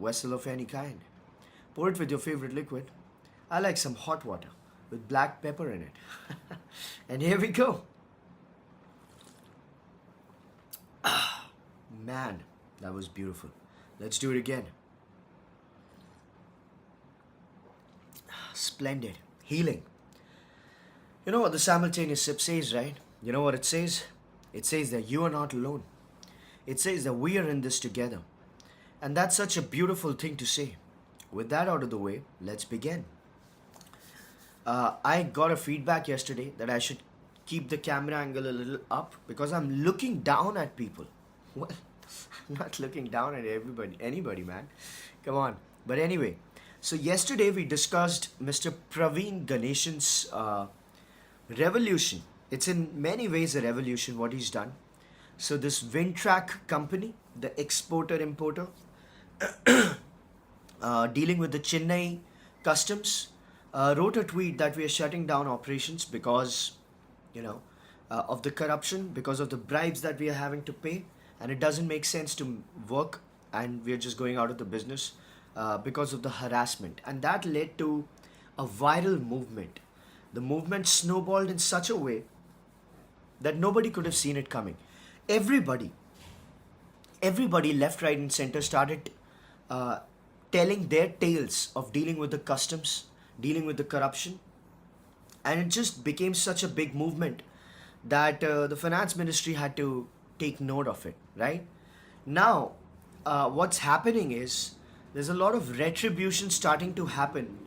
vessel of any kind. Pour it with your favorite liquid. I like some hot water with black pepper in it. And here we go. Man, that was beautiful. Let's do it again. Splendid. Healing. You know what the simultaneous sip says, right? You know what it says? It says that you are not alone. It says that we are in this together. And that's such a beautiful thing to say. With that out of the way, let's begin. I got a feedback yesterday that I should keep the camera angle a little up because I'm looking down at people. Well, I'm not looking down at anybody, man. Come on. But anyway, so yesterday we discussed Mr. Praveen Ganeshan's revolution. It's in many ways a revolution what he's done. So this Windtrack company, the exporter-importer, dealing with the Chennai customs, wrote a tweet that we are shutting down operations because, of the corruption, because of the bribes that we are having to pay, and it doesn't make sense to work, and we are just going out of the business because of the harassment. And that led to a viral movement. The movement snowballed in such a way that nobody could have seen it coming. Everybody, left, right, and center started telling their tales of dealing with the customs, dealing with the corruption, and it just became such a big movement that the finance ministry had to take note of it. Right now, what's happening is there's a lot of retribution starting to happen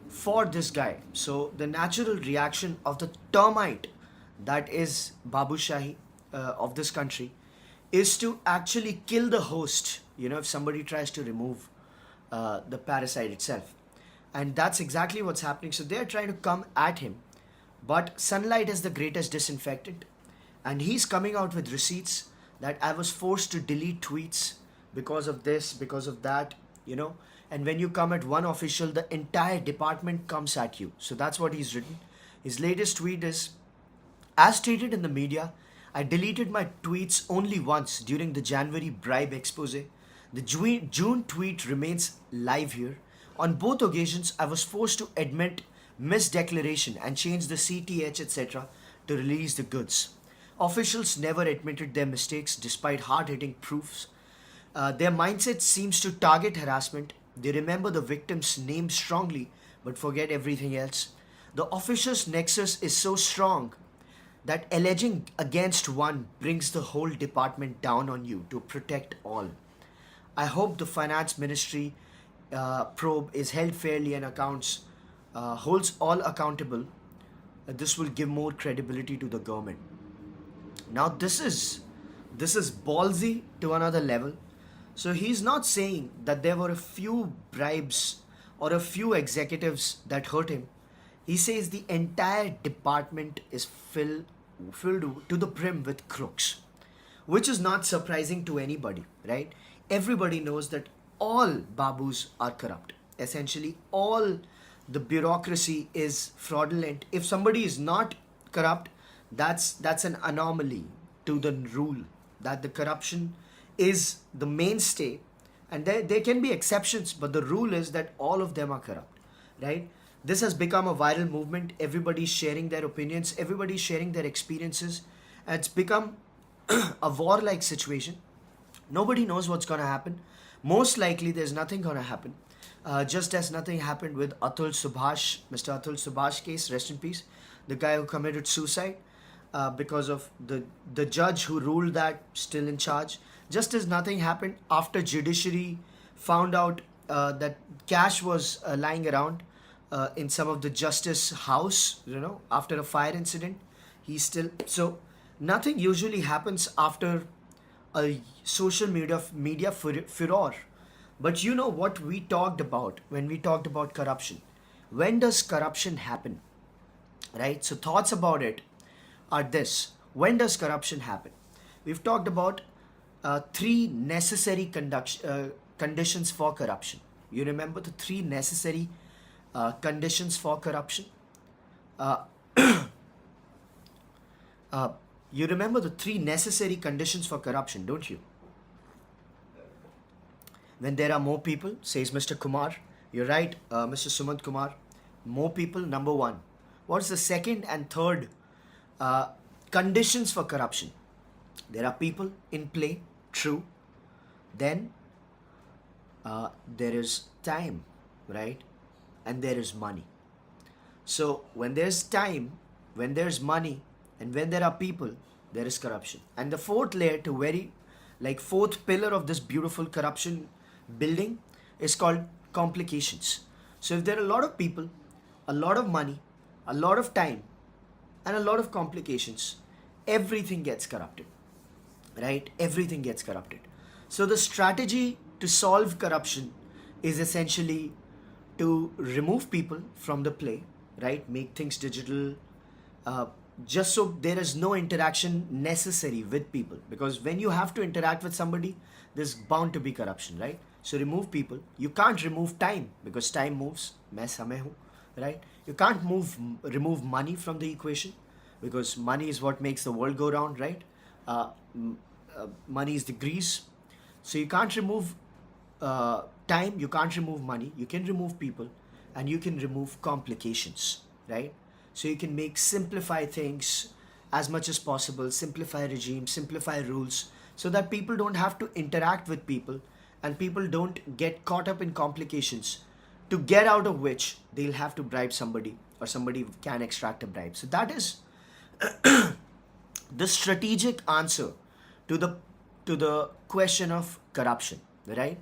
for this guy. So the natural reaction of the termite that is Babu Shahi of this country is to actually kill the host, if somebody tries to remove the parasite itself. And that's exactly what's happening. So they're trying to come at him. But sunlight is the greatest disinfectant. And he's coming out with receipts that I was forced to delete tweets because of this, because of that, And when you come at one official, the entire department comes at you. So that's what he's written. His latest tweet is, as stated in the media, I deleted my tweets only once during the January bribe expose. The June tweet remains live here. On both occasions, I was forced to admit misdeclaration and change the CTH, etc. to release the goods. Officials never admitted their mistakes despite hard-hitting proofs. Their mindset seems to target harassment. They remember the victim's name strongly but forget everything else. The officials' nexus is so strong that alleging against one brings the whole department down on you to protect all. I hope the finance ministry probe is held fairly and accounts holds all accountable. This will give more credibility to the government. Now this is ballsy to another level. So he's not saying that there were a few bribes or a few executives that hurt him. He says the entire department is filled to the brim with crooks, which is not surprising to anybody, right? Everybody knows that all Babus are corrupt. Essentially, all the bureaucracy is fraudulent. If somebody is not corrupt, that's an anomaly to the rule that the corruption is the mainstay, and there can be exceptions, but the rule is that all of them are corrupt, right? This has become a viral movement. Everybody's sharing their opinions, everybody's sharing their experiences, and it's become a warlike situation. Nobody knows what's going to happen. Most likely, there's nothing going to happen. Just as nothing happened with Atul Subhash, Mr. Atul Subhash case, rest in peace, the guy who committed suicide because of the judge who ruled that still in charge. Just as nothing happened after judiciary found out that cash was lying around in some of the justice house, after a fire incident. So nothing usually happens after a social media furor. But you know what we talked about when we talked about corruption. When does corruption happen? Right? So thoughts about it are this. When does corruption happen? We've talked about three necessary conditions for corruption. You remember the three necessary conditions for corruption? You remember the three necessary conditions for corruption, don't you? When there are more people, says Mr. Kumar. You're right, Mr. Sumant Kumar. More people, number one. What's the second and third uh, conditions for corruption? There are people in play, true. Then there is time, right? And there is money. So when there's time, when there's money, and when there are people, there is corruption. And the fourth layer to very, like fourth pillar of this beautiful corruption building is called complications. So if there are a lot of people, a lot of money, a lot of time, and a lot of complications, everything gets corrupted, right? Everything gets corrupted. So the strategy to solve corruption is essentially to remove people from the play, right? Make things digital, uh, just so there is no interaction necessary with people. Because when you have to interact with somebody, there's bound to be corruption, right? So remove people. You can't remove time because time moves. मैं समय हूँ, right? You can't remove money from the equation because money is what makes the world go round, right? Uh, Money is the grease. So you can't remove time, you can't remove money, you can remove people, and you can remove complications, right? So you can simplify things as much as possible, simplify regimes, simplify rules, so that people don't have to interact with people and people don't get caught up in complications, to get out of which they'll have to bribe somebody or somebody can extract a bribe. So that is the strategic answer to the question of corruption, right?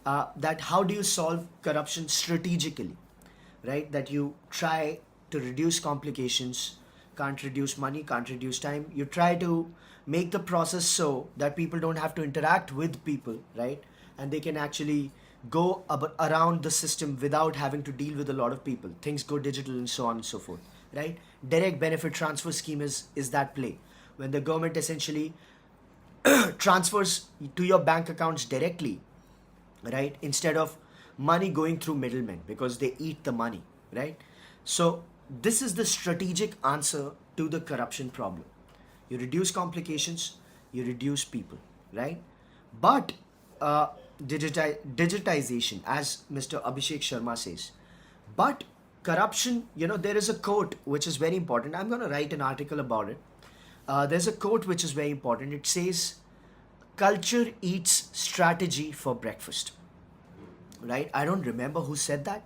That how do you solve corruption strategically, right? That you try to reduce complications, can't reduce money, can't reduce time. You try to make the process so that people don't have to interact with people, right? And they can actually go around the system without having to deal with a lot of people. Things go digital and so on and so forth, right? Direct benefit transfer scheme is that play. When the government essentially transfers to your bank accounts directly, right? Instead of money going through middlemen because they eat the money, right? So this is the strategic answer to the corruption problem. You reduce complications, you reduce people, right? But digitization, as Mr. Abhishek Sharma says. But corruption, there is a quote which is very important. I'm going to write an article about it. There's a quote which is very important. It says, culture eats strategy for breakfast, right? I don't remember who said that,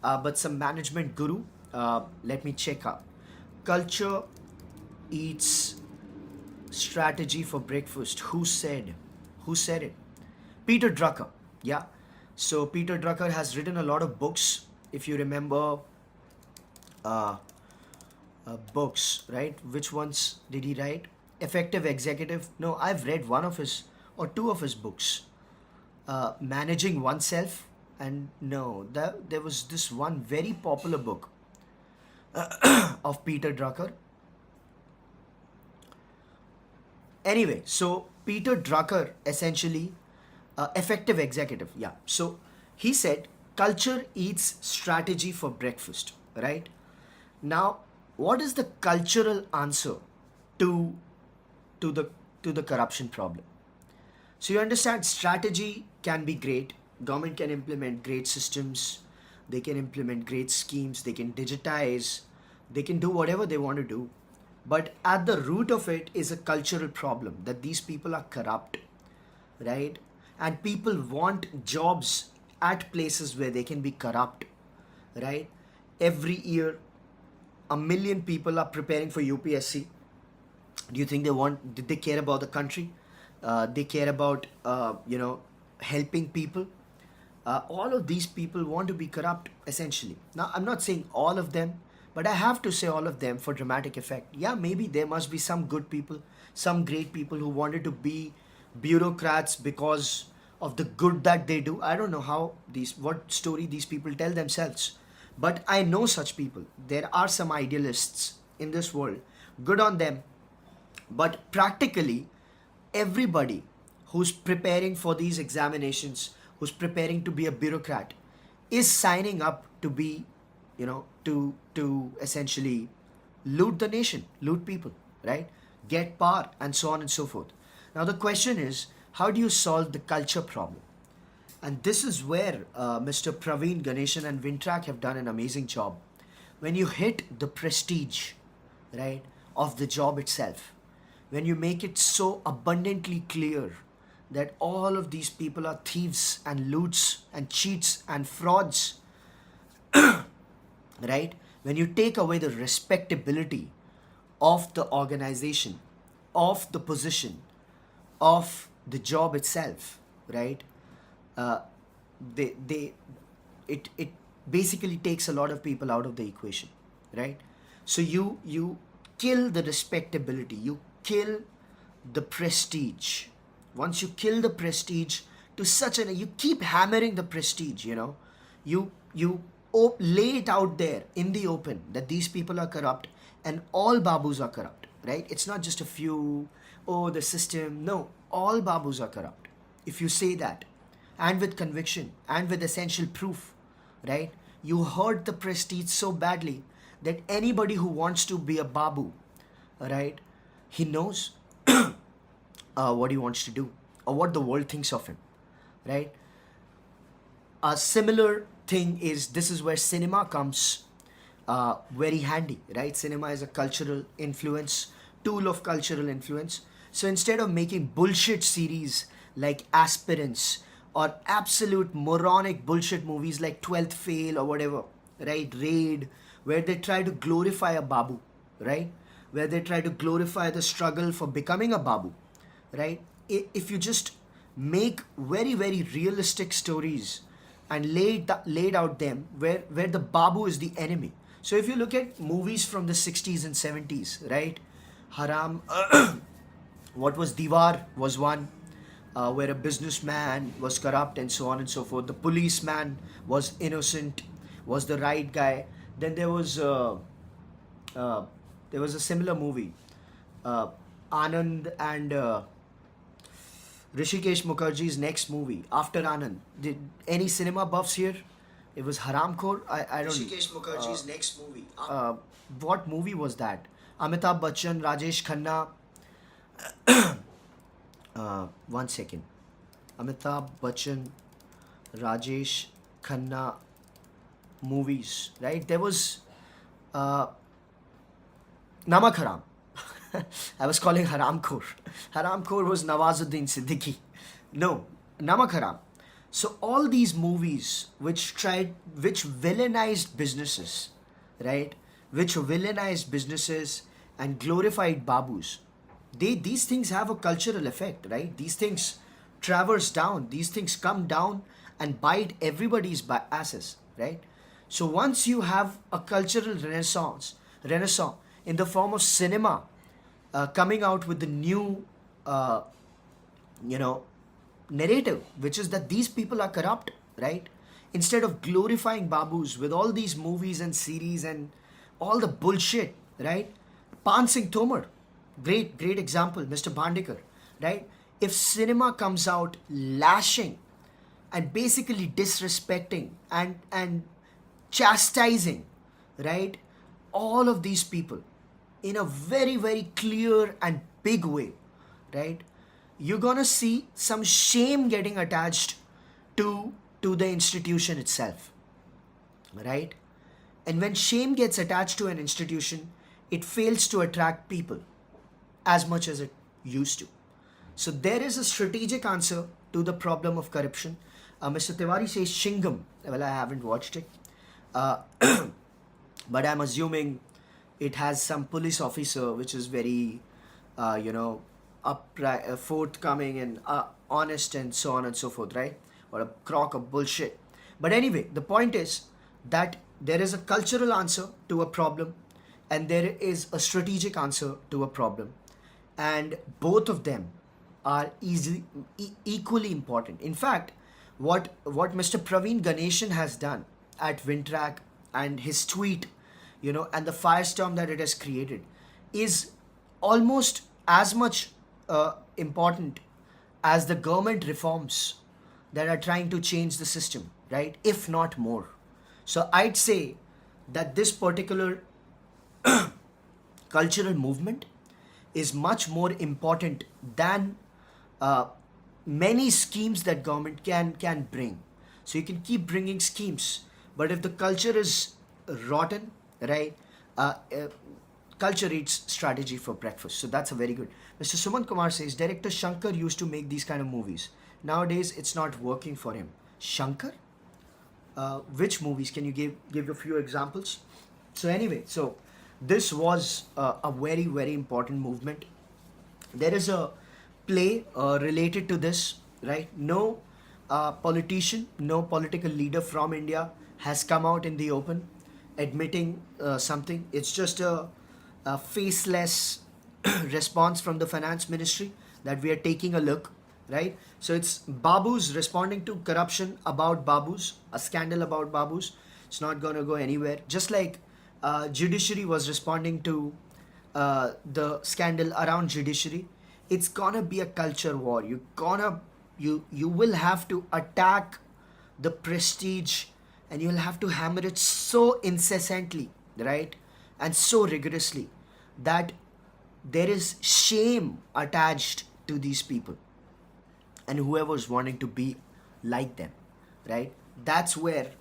but some management guru. Let me check out. Culture eats strategy for breakfast. Who said it? Peter Drucker. Yeah. So Peter Drucker has written a lot of books. If you remember, books, right? Which ones did he write? Effective Executive. No, I've read one of his or two of his books. Managing Oneself. And no, there was this one very popular book of Peter Drucker. Anyway, so Peter Drucker essentially, Effective Executive. Yeah. So he said, culture eats strategy for breakfast, right? Now, what is the cultural answer to the corruption problem? So you understand, strategy can be great. Government can implement great systems. They can implement great schemes. They can digitize. They can do whatever they want to do. But at the root of it is a cultural problem that these people are corrupt, right? And people want jobs at places where they can be corrupt, right? Every year, 1 million people are preparing for UPSC. Do you think did they care about the country? They care about, helping people. All of these people want to be corrupt, essentially. Now, I'm not saying all of them, but I have to say all of them for dramatic effect. Yeah, maybe there must be some good people, some great people who wanted to be bureaucrats because of the good that they do. I don't know what story these people tell themselves. But I know such people. There are some idealists in this world. Good on them. But practically, everybody who's preparing for these examinations, who's preparing to be a bureaucrat, is signing up to be, to essentially loot the nation, loot people, right? Get power, and so on and so forth. Now the question is, how do you solve the culture problem? And this is where Mr. Praveen Ganeshan and Wintrak have done an amazing job. When you hit the prestige, right, of the job itself, when you make it so abundantly clear that all of these people are thieves and loots and cheats and frauds, right? When you take away the respectability of the organization, of the position, of the job itself, right? Uh, they it basically takes a lot of people out of the equation, right? So you kill the respectability, you kill the prestige. Once you kill the prestige to such an, you keep hammering the prestige, you lay it out there in the open that these people are corrupt and all babus are corrupt, right? It's not just a few, oh, the system. No, all babus are corrupt. If you say that, and with conviction and with essential proof, right? You hurt the prestige so badly that anybody who wants to be a babu, right, he knows what he wants to do or what the world thinks of him, right? A similar thing is, this is where cinema comes very handy, right? Cinema is a cultural influence, tool of cultural influence. So instead of making bullshit series like Aspirants or absolute moronic bullshit movies like 12th Fail or whatever, right? Raid, where they try to glorify a babu, right? Where they try to glorify the struggle for becoming a babu, right? If you just make very, very realistic stories and laid out them where the babu is the enemy. So if you look at movies from the 60s and 70s, right? Haram, what was Diwar was one, where a businessman was corrupt and so on and so forth. The policeman was innocent, was the right guy. Then there was a similar movie, Anand and Rishikesh Mukherjee's next movie after Anand. Did any cinema buffs here? It was Haramkhor. I don't. Rishikesh Mukherjee's next movie. What movie was that? Amitabh Bachchan, Rajesh Khanna. One second. Amitabh Bachchan, Rajesh Khanna movies, right? There was Namak Haram. I was calling Haramkhor. Haramkhor was Nawazuddin Siddiqui. No, Namak Haram. So all these movies which villainized businesses, right? Which villainized businesses and glorified babus. These things have a cultural effect, right? These things traverse down. These things come down and bite everybody's asses, right? So once you have a cultural renaissance in the form of cinema, coming out with the new, narrative, which is that these people are corrupt, right? Instead of glorifying babus with all these movies and series and all the bullshit, right? Pan Singh Tomar, great example, Mr. Bandekar, right? If cinema comes out lashing and basically disrespecting and chastising, right, all of these people in a very, very clear and big way, right, you're gonna see some shame getting attached to the institution itself, right? And when shame gets attached to an institution, it fails to attract people as much as it used to. So there is a strategic answer to the problem of corruption. Mr. Tiwari says Shingam. Well, I haven't watched it. But I'm assuming it has some police officer which is very, upright, forthcoming and honest and so on and so forth, right? Or a crock of bullshit. But anyway, the point is that there is a cultural answer to a problem and there is a strategic answer to a problem. And both of them are equally important. In fact, what Mr. Praveen Ganeshan has done at Wintrak and his tweet, and the firestorm that it has created is almost as much important as the government reforms that are trying to change the system, right? If not more. So I'd say that this particular cultural movement is much more important than many schemes that government can bring. So you can keep bringing schemes, but if the culture is rotten, right? Uh, uh, Culture eats strategy for breakfast. So that's a very good. Mr. Suman Kumar says director Shankar used to make these kind of movies. Nowadays, it's not working for him. Shankar? Which movies? Can you give a few examples? So anyway, so this was a very very important movement. There is a play related to this, right? No politician, no political leader from India has come out in the open admitting something. It's just a faceless response from the finance ministry that we are taking a look, right? So it's Babu's responding to corruption about Babu's, a scandal about Babu's. It's not going to go anywhere. Just like judiciary was responding to the scandal around judiciary, it's gonna be a culture war. You will have to attack the prestige, and you'll have to hammer it so incessantly, right, and so rigorously that there is shame attached to these people and whoever's wanting to be like them, right? That's where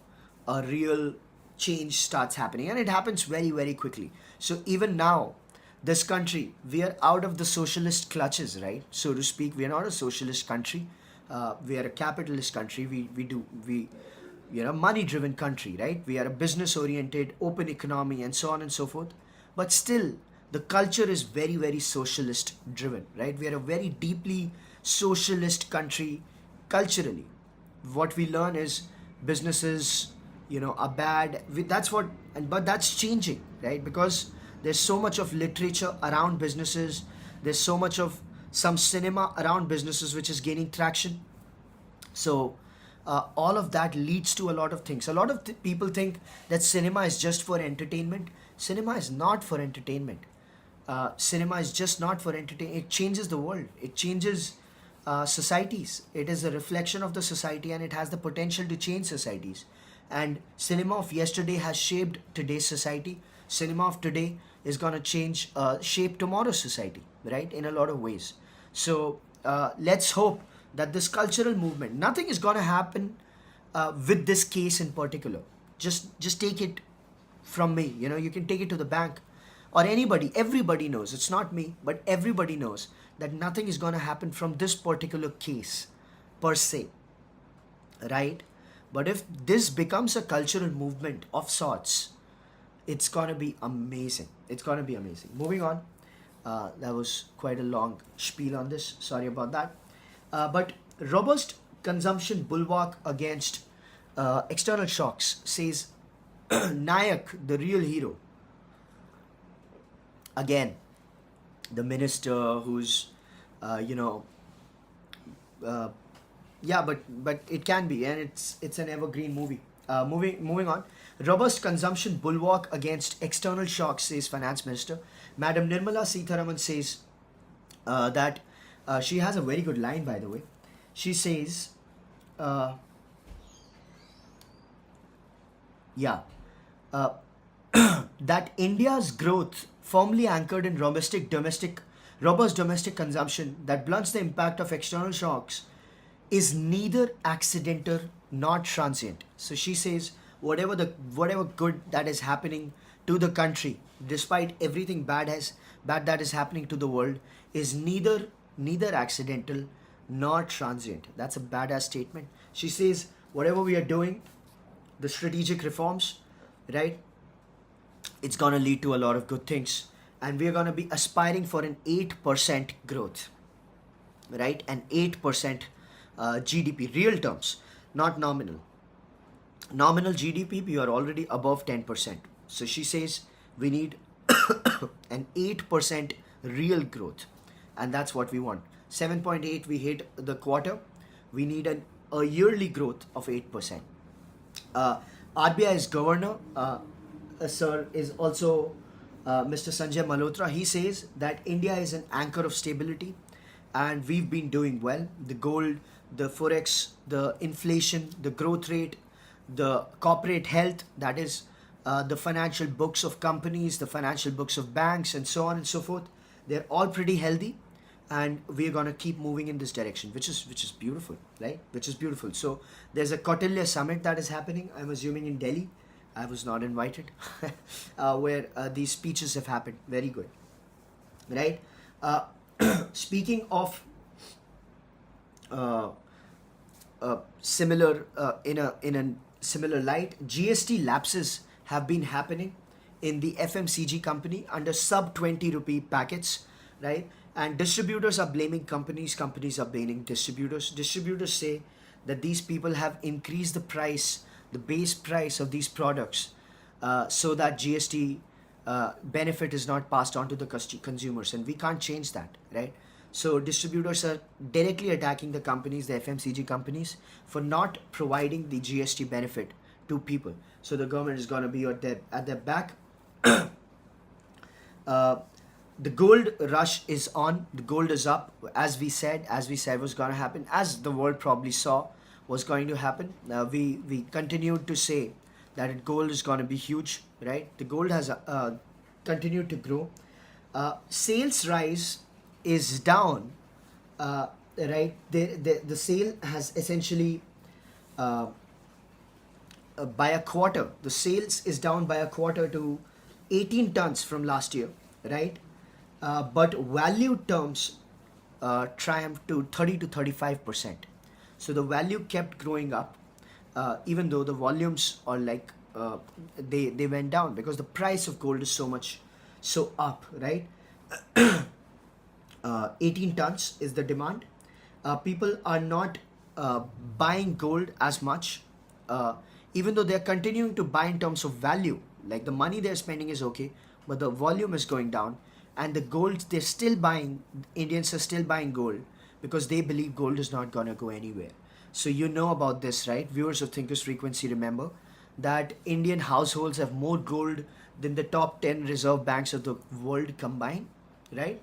a real change starts happening, and it happens very very quickly. So even now, this country, we are out of the socialist clutches, right, so to speak. We are not a socialist country. We are a capitalist country. We are a money driven country, right? We are a business oriented open economy and so on and so forth. But still, the culture is very very socialist driven, right? We are a very deeply socialist country culturally. What we learn is businesses, are bad. That's what, but that's changing, right? Because there's so much of literature around businesses. There's so much of some cinema around businesses which is gaining traction. So all of that leads to a lot of things. A lot of people think that cinema is just for entertainment. Cinema is not for entertainment. Cinema is just not for entertainment. It changes the world. It changes societies. It is a reflection of the society, and it has the potential to change societies. And cinema of yesterday has shaped today's society. Cinema of today is going to shape tomorrow's society, right, in a lot of ways. So let's hope that this cultural movement, nothing is going to happen with this case in particular. Just take it from me. You can take it to the bank, or anybody. Everybody knows, it's not me, but everybody knows that nothing is going to happen from this particular case per se, right? But if this becomes a cultural movement of sorts, it's gonna be amazing. It's gonna be amazing. Moving on. That was quite a long spiel on this. Sorry about that. But robust consumption bulwark against external shocks, says Nayak, the real hero. Again, the minister who's, uh, yeah, but it can be, and it's an evergreen movie. Moving on. Robust consumption bulwark against external shocks, says finance minister. Madam Nirmala Sitharaman says that she has a very good line, by the way. She says, yeah, uh, that India's growth, firmly anchored in robust domestic consumption that blunts the impact of external shocks, is neither accidental nor transient. So she says whatever good that is happening to the country, despite everything bad that is happening to the world, is neither accidental nor transient. That's a badass statement. She says whatever we are doing, the strategic reforms, right? It's gonna lead to a lot of good things, and we are gonna be aspiring for an 8% growth, right? An 8% GDP, real terms, not nominal. Nominal GDP, we are already above 10%. So she says we need an 8% real growth, and that's what we want. 7.8 we hit the quarter. We need a yearly growth of 8%. RBI's governor, sir, is also Mr. Sanjay Malhotra. He says that India is an anchor of stability, and we've been doing well. The gold, the forex, the inflation, the growth rate, the corporate health, that is the financial books of companies, the financial books of banks, and so on and so forth. They're all pretty healthy, and we're gonna keep moving in this direction, which is beautiful, right? Which is beautiful. So there's a Kautilya summit that is happening. I'm assuming in Delhi. I was not invited, where these speeches have happened. Very good, right? Uh, Speaking of uh, similar in a similar light, GST lapses have been happening in the FMCG company under sub 20 rupee packets, right? And distributors are blaming companies, companies are blaming distributors. Distributors say that these people have increased the price, the base price of these products, so that GST benefit is not passed on to the consumers, and we can't change that, right? So distributors are directly attacking the companies, the FMCG companies, for not providing the GST benefit to people. So the government is going to be at their back. uh, the gold rush is on. The gold is up, as we said was going to happen, as the world probably saw was going to happen. We continued to say that gold is going to be huge, right? The gold has continued to grow. Sales rise is down, right? The sale has essentially uh, by a quarter. The sales is down by a quarter to 18 tons from last year, right? But value terms triumphed to 30 to 35%. So the value kept growing up, even though the volumes are like they went down because the price of gold is so up, right? 18 tons is the demand. People are not buying gold as much, even though they're continuing to buy in terms of value. Like the money they're spending is okay, but the volume is going down. And the gold they're still buying, Indians are still buying gold because they believe gold is not going to go anywhere. So you know about this, right? Viewers of Thinkers Frequency, remember that Indian households have more gold than the top 10 reserve banks of the world combined, right?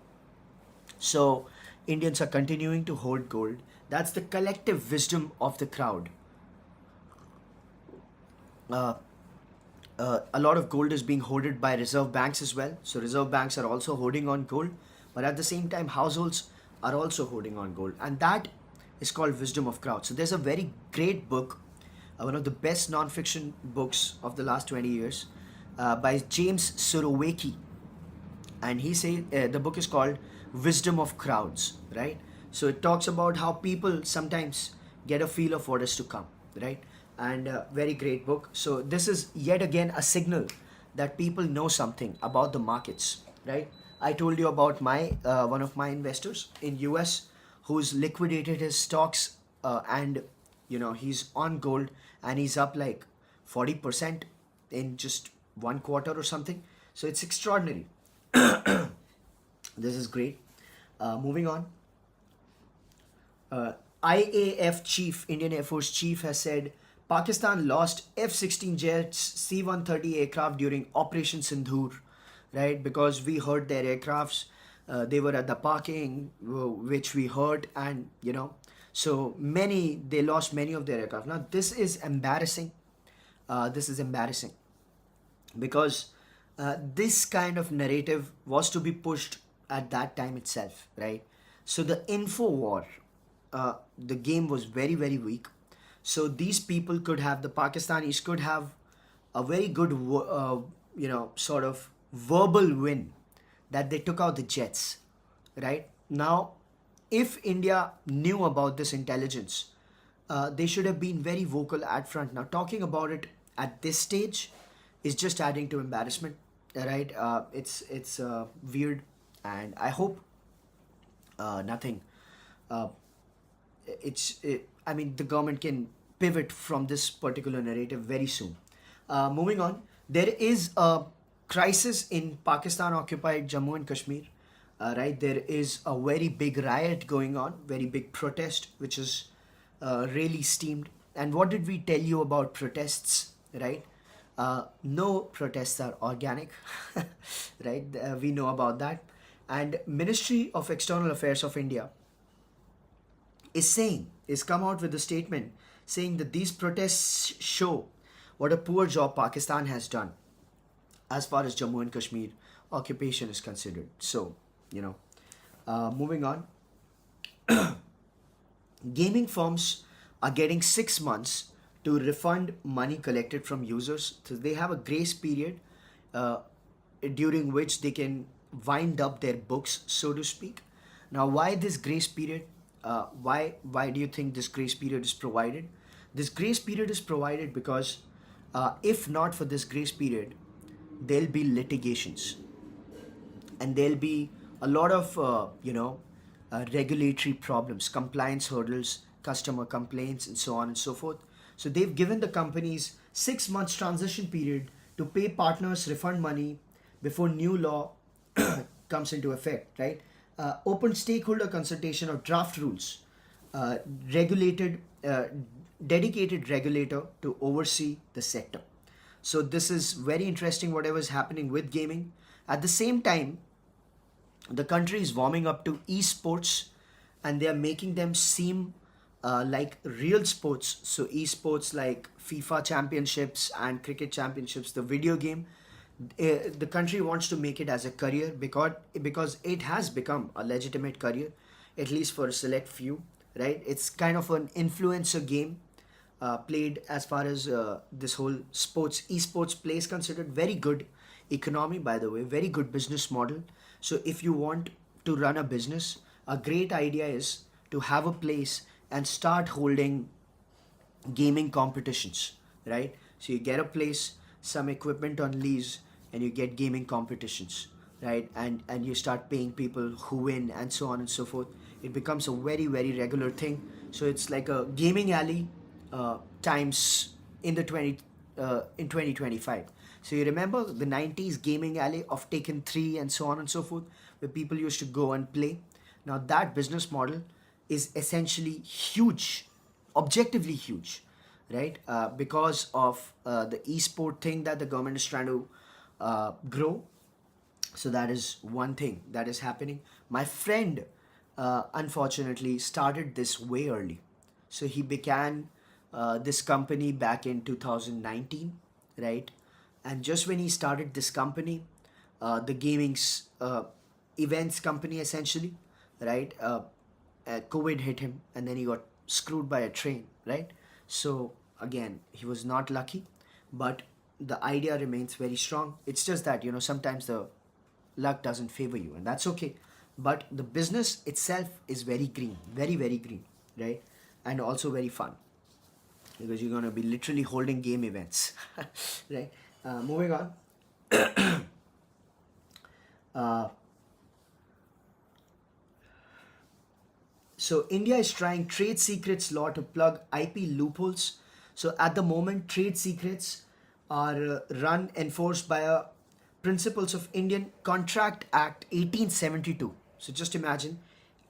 So Indians are continuing to hold gold. That's the collective wisdom of the crowd. Uh, a lot of gold is being hoarded by reserve banks as well. So reserve banks are also holding on gold, but at the same time, households are also holding on gold, and that is called wisdom of crowd. So there's a very great book, one of the best non-fiction books of the last 20 years, by James Surowiecki, and he says the book is called Wisdom of Crowds, right? So it talks about how people sometimes get a feel of what is to come, right? And very great book. So this is yet again a signal that people know something about the markets, right? I told you about my one of my investors in US who's liquidated his stocks, and he's on gold, and he's up like 40% in just one quarter or something. So it's extraordinary. This is great. Moving on. IAF chief, Indian Air Force chief, has said Pakistan lost F-16 jets, C-130 aircraft during Operation Sindhur, right? Because we heard their aircrafts. They were at the parking, which we heard, and so they lost many of their aircraft. Now this is embarrassing. This is embarrassing because this kind of narrative was to be pushed at that time itself, right? So the info war, the game was very, very weak. So these people could have, the Pakistanis could have a very good, sort of verbal win that they took out the jets, right? Now, if India knew about this intelligence, they should have been very vocal at front. Now, talking about it at this stage is just adding to embarrassment, right? It's weird, and I hope nothing. I mean, the government can pivot from this particular narrative very soon. Moving on, there is a crisis in Pakistan-occupied Jammu and Kashmir. Right, there is a very big riot going on, very big protest, which is really steamed. And what did we tell you about protests, right? No protests are organic, right? We know about that. And Ministry of External Affairs of India is come out with a statement saying that these protests show what a poor job Pakistan has done as far as Jammu and Kashmir occupation is considered. So, moving on. Gaming firms are getting 6 months to refund money collected from users. So they have a grace period uh, during which they can wind up their books, so to speak. Now, why this grace period? Why do you think this grace period is provided? This grace period is provided because if not for this grace period, there'll be litigations, and there'll be a lot of regulatory problems, compliance hurdles, customer complaints, and so on and so forth. So they've given the companies 6 months transition period to pay partners refund money before new law comes into effect, right? Open stakeholder consultation or draft rules, uh, regulated dedicated regulator to oversee the sector. So this is very interesting, whatever is happening with gaming. At the same time, the country is warming up to esports, and they are making them seem like real sports. So esports like FIFA championships and cricket championships, the video game, the country wants to make it as a career, because it has become a legitimate career, at least for a select few, right? It's kind of an influencer game, played as far as this whole sports esports play is considered. Very good economy, by the way, very good business model. So if you want to run a business, a great idea is to have a place and start holding gaming competitions, right? So you get a place, some equipment on lease, and you get gaming competitions, right? And you start paying people who win, and so on and so forth. It becomes a very very regular thing. So it's like a gaming alley times in the 2025. So you remember the 90s gaming alley of Taken 3 and so on and so forth, where people used to go and play. Now that business model is essentially huge, objectively huge, right? Because of the esport thing that the government is trying to grow. So that is one thing that is happening. My friend, unfortunately, started this way early. So he began this company back in 2019, right? And just when he started this company, the gaming's events company essentially, right? COVID hit him, and then he got screwed by a train, right? So again, he was not lucky, but the idea remains very strong. It's just that, sometimes the luck doesn't favor you, and that's okay. But the business itself is very green, very very green, right? And also very fun, because you're going to be literally holding game events. Right? Moving on. uh, so India is trying trade secrets law to plug IP loopholes. So at the moment, trade secrets are enforced by a principles of Indian Contract Act 1872. So just imagine,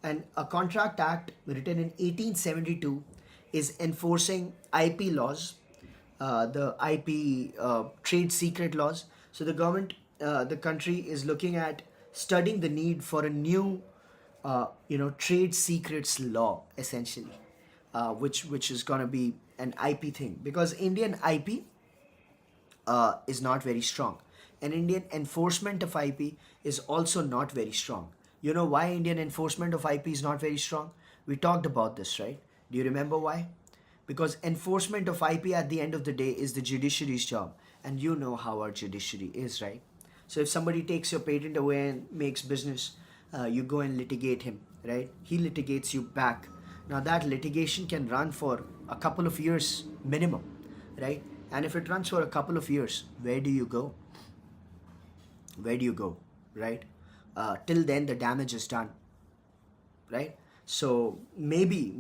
and a contract act written in 1872 is enforcing IP laws, the IP trade secret laws. So the government, the country is looking at studying the need for a new, trade secrets law essentially, which is gonna be an IP thing, because Indian IP is not very strong, and Indian enforcement of IP is also not very strong. You know why Indian enforcement of IP is not very strong? We talked about this, right? Do you remember why? Because enforcement of IP at the end of the day is the judiciary's job, and you know how our judiciary is, right? So if somebody takes your patent away and makes business, you go and litigate him, right? He litigates you back. Now that litigation can run for a couple of years minimum, right? And if it runs for a couple of years, where do you go? Where do you go, right? Till then the damage is done, right? So maybe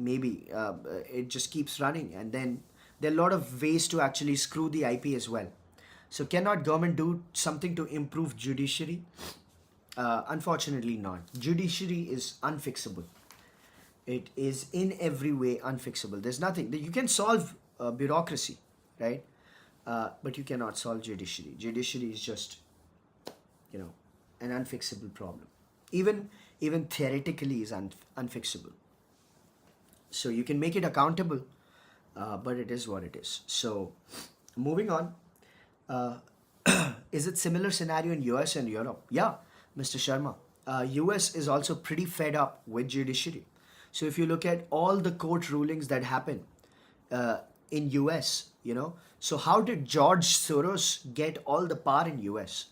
it just keeps running, and then there are a lot of ways to actually screw the IP as well. So cannot government do something to improve judiciary? Unfortunately not. Judiciary is unfixable. It is in every way unfixable. There's nothing that you can solve, bureaucracy, right? But you cannot solve judiciary. Judiciary is just, you know, an unfixable problem. Even theoretically is unfixable. So you can make it accountable, but it is what it is. So moving on, uh, is it similar scenario in US and Europe? Yeah, Mr. Sharma. US is also pretty fed up with judiciary. So if you look at all the court rulings that happen uh, in US, so how did George Soros get all the power in US?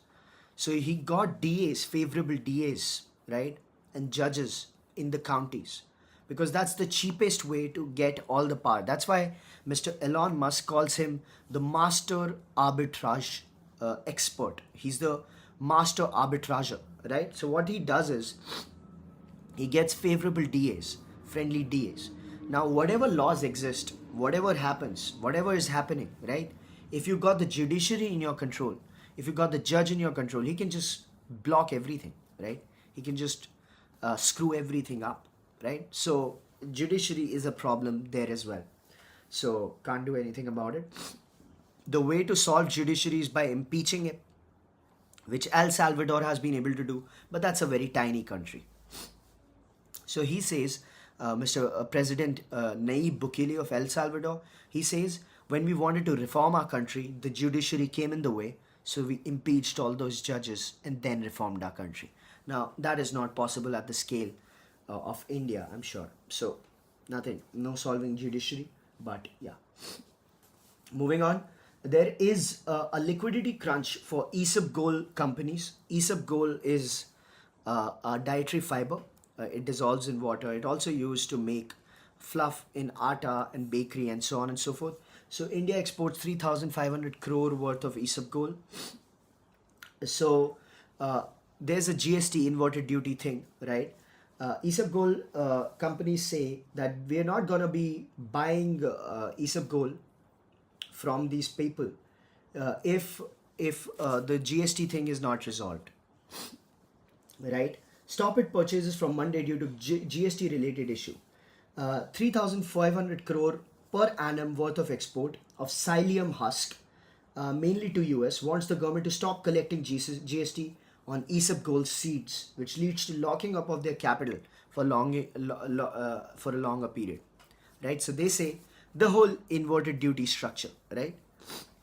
So he got DAs, favorable DAs, right, and judges in the counties, because that's the cheapest way to get all the power. That's why Mr. Elon Musk calls him the master arbitrage expert. He's the master arbitrager, right? So what he does is he gets favorable DAs, friendly DAs. Now, whatever laws exist, whatever happens, whatever is happening, right? If you got the judiciary in your control, if you got the judge in your control, he can just block everything, right? He can just screw everything up, right? So, judiciary is a problem there as well. So, can't do anything about it. The way to solve judiciary is by impeaching it, which El Salvador has been able to do, but that's a very tiny country. So he says, Mr. President Nayib Bukele of El Salvador, he says, when we wanted to reform our country, the judiciary came in the way, so we impeached all those judges and then reformed our country. Now, that is not possible at the scale of India, I'm sure. So, nothing, no solving judiciary, but yeah. Moving on, there is a liquidity crunch for isabgol companies. Isabgol is a dietary fiber. It dissolves in water. It also used to make fluff in atta and bakery and so on and so forth. So India exports 3,500 crore worth of isabgol. So there's a GST inverted duty thing, right? Isabgol companies say that we're not going to be buying isabgol from these people if the GST thing is not resolved, right? Stop it purchases from Monday due to GST related issue. 3,500 crore per annum worth of export of psyllium husk, mainly to US, wants the government to stop collecting GST on isabgol seeds, which leads to locking up of their capital for for a longer period, right? So they say the whole inverted duty structure, right?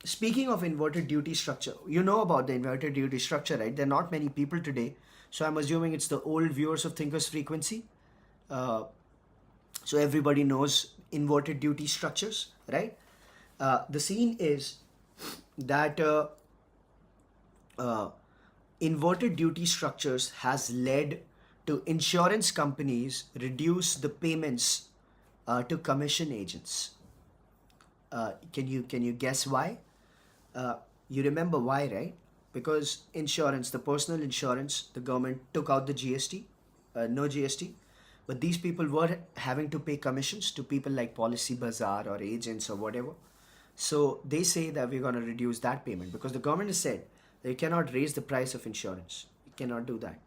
Speaking of inverted duty structure, you know about the inverted duty structure, right? There are not many people today, so I'm assuming it's the old viewers of Thinkers Frequency. So everybody knows inverted duty structures, right? The scene is that inverted duty structures has led to insurance companies reduce the payments to commission agents. Can you guess why? You remember why, right? Because insurance, the personal insurance, the government took out the GST, no GST, but these people were having to pay commissions to people like Policy Bazaar or agents or whatever. So they say that we're going to reduce that payment because the government has said that you cannot raise the price of insurance. You cannot do that.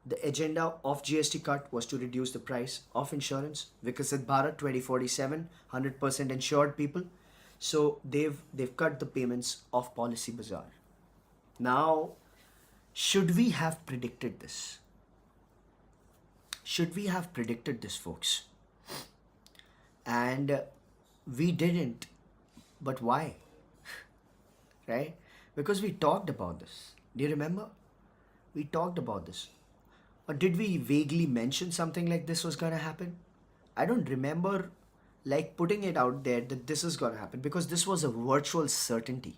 The agenda of GST cut was to reduce the price of insurance. Viksit Bharat 2047, 100% insured people. So they've cut the payments of Policy Bazaar. Now, should we have predicted this? Should we have predicted this, folks? And we didn't. But why? Right? Because we talked about this. Do you remember? We talked about this. Or did we vaguely mention something like this was going to happen? I don't remember like putting it out there that this is going to happen because this was a virtual certainty.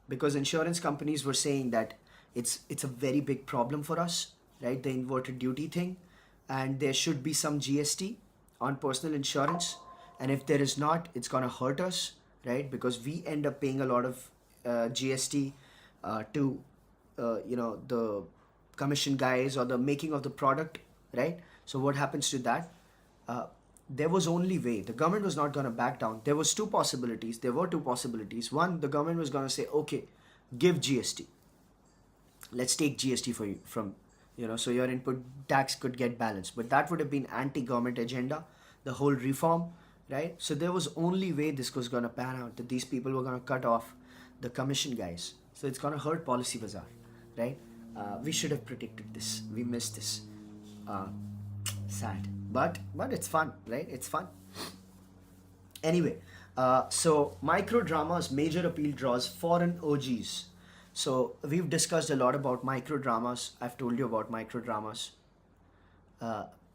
Because insurance companies were saying that it's a very big problem for us, right? The inverted duty thing, and there should be some GST on personal insurance, and if there is not, it's gonna hurt us, right? Because we end up paying a lot of GST to the commission guys or the making of the product, right? So what happens to that? There was only way. The government was not going to back down. There were two possibilities. One, the government was going to say, okay, give GST. Let's take GST for you so your input tax could get balanced. But that would have been anti-government agenda, the whole reform, right? So there was only way this was going to pan out, that these people were going to cut off the commission guys. So it's going to hurt Policy Bazaar, right? We should have predicted this. We missed this. Sad. But it's fun, right? It's fun. Anyway, so micro dramas, major appeal draws, foreign OGs. So we've discussed a lot about micro dramas. I've told you about micro dramas.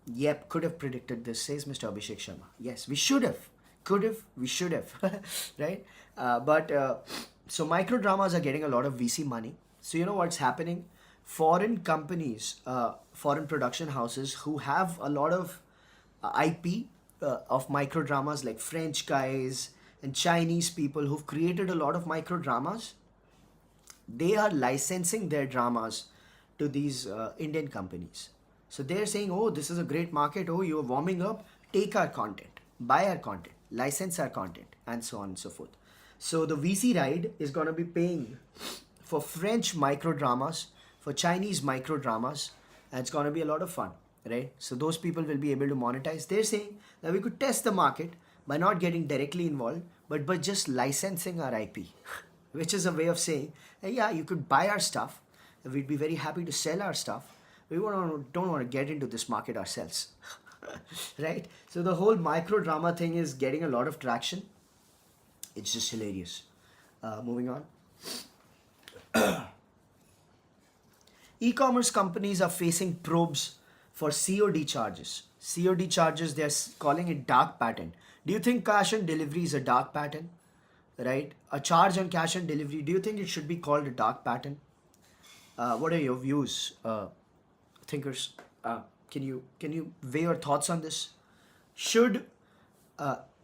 Yep, could have predicted this, says Mr. Abhishek Sharma. Yes, we should have. Could have, we should have. Right? So micro dramas are getting a lot of VC money. So you know what's happening? Foreign companies, foreign production houses who have a lot of IP of micro dramas, like French guys and Chinese people who've created a lot of micro dramas, they are licensing their dramas to these Indian companies. So they're saying, oh, this is a great market. Oh, you're warming up. Take our content, buy our content, license our content, and so on and so forth. So the VC ride is going to be paying for French micro dramas, for Chinese micro dramas, and it's going to be a lot of fun, right? So those people will be able to monetize. They're saying that we could test the market by not getting directly involved, but by just licensing our IP, which is a way of saying, hey, yeah, you could buy our stuff. We'd be very happy to sell our stuff. We don't want to get into this market ourselves. Right? So the whole micro drama thing is getting a lot of traction. It's just hilarious. Moving on. E-commerce companies are facing probes for COD charges. COD charges, they're calling it dark pattern. Do you think cash on delivery is a dark pattern? Right? A charge on cash on delivery, do you think it should be called a dark pattern? What are your views, thinkers? Can you weigh your thoughts on this? Should